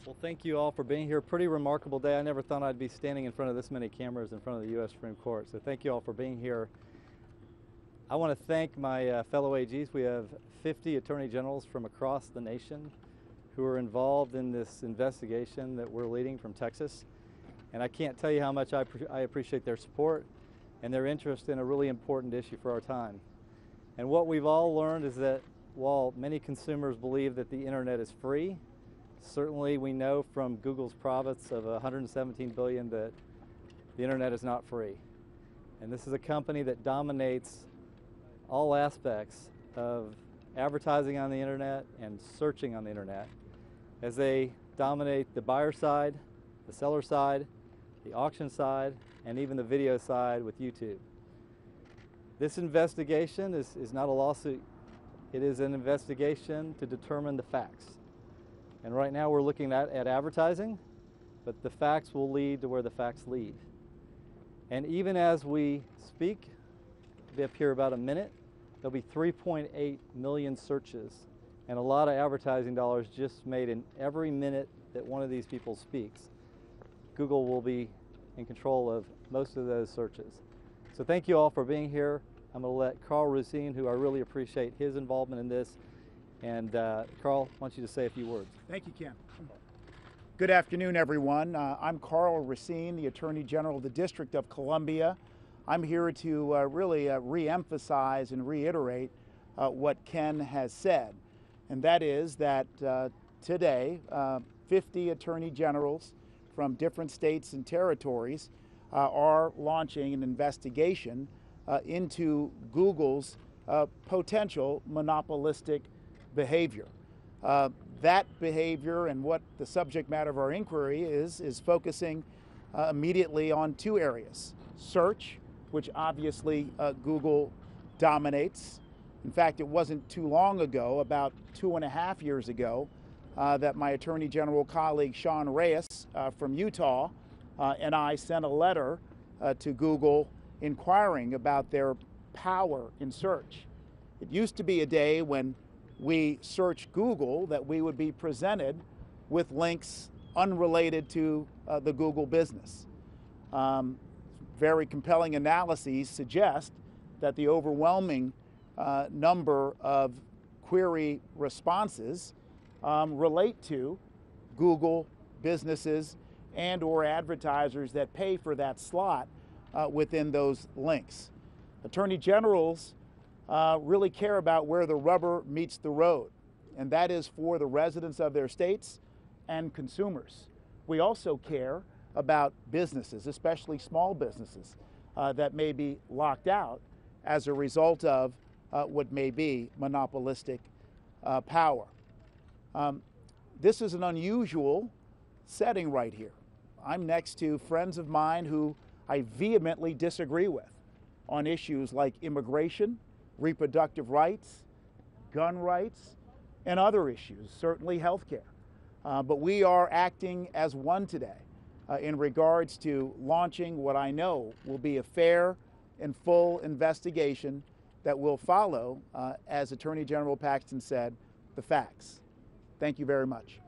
Well, thank you all for being here. Pretty remarkable day. I never thought I'd be standing in front of this many cameras in front of the U.S. Supreme Court. So thank you all for being here. I want to thank my fellow AGs. We have 50 attorney generals from across the nation who are involved in this investigation that we're leading from Texas. And I can't tell you how much I appreciate their support and their interest in a really important issue for our time. And what we've all learned is that while many consumers believe that the internet is free, certainly we know from Google's profits of $117 billion that the internet is not free. And this is a company that dominates all aspects of advertising on the internet and searching on the internet, as they dominate the buyer side, the seller side, the auction side, and even the video side with YouTube. This investigation is not a lawsuit. It is an investigation to determine the facts. And right now we're looking at advertising, but the facts will lead to where the facts lead. And even as we speak, it'll be up here about a minute, there'll be 3.8 million searches and a lot of advertising dollars just made in every minute that one of these people speaks. Google will be in control of most of those searches. So thank you all for being here. I'm going to let Carl Racine, who I really appreciate his involvement in this. And Carl, I want you to say a few words. Thank you, Ken. Good afternoon, everyone. I'm Carl Racine, the Attorney General of the District of Columbia. I'm here to really re-emphasize and reiterate what Ken has said, and that is that today 50 Attorney Generals from different states and territories are launching an investigation into Google's potential monopolistic behavior. That behavior and what the subject matter of our inquiry is focusing immediately on two areas: search, which obviously Google dominates. In fact, it wasn't too long ago, about 2.5 years ago, that my Attorney General colleague Sean Reyes from Utah and I sent a letter to Google inquiring about their power in search. It used to be a day when we searched Google that we would be presented with links unrelated to the Google business. Very compelling analyses suggest that the overwhelming number of query responses relate to Google businesses and or advertisers that pay for that slot within those links. Attorney generals really care about where the rubber meets the road, and that is for the residents of their states and consumers. We also care about businesses, especially small businesses, that may be locked out as a result of what may be monopolistic power. This is an unusual setting right here. I'm next to friends of mine who I vehemently disagree with on issues like immigration, reproductive rights, gun rights, and other issues, certainly healthcare. But we are acting as one today in regards to launching what I know will be a fair and full investigation that will follow, as Attorney General Paxton said, the facts. Thank you very much.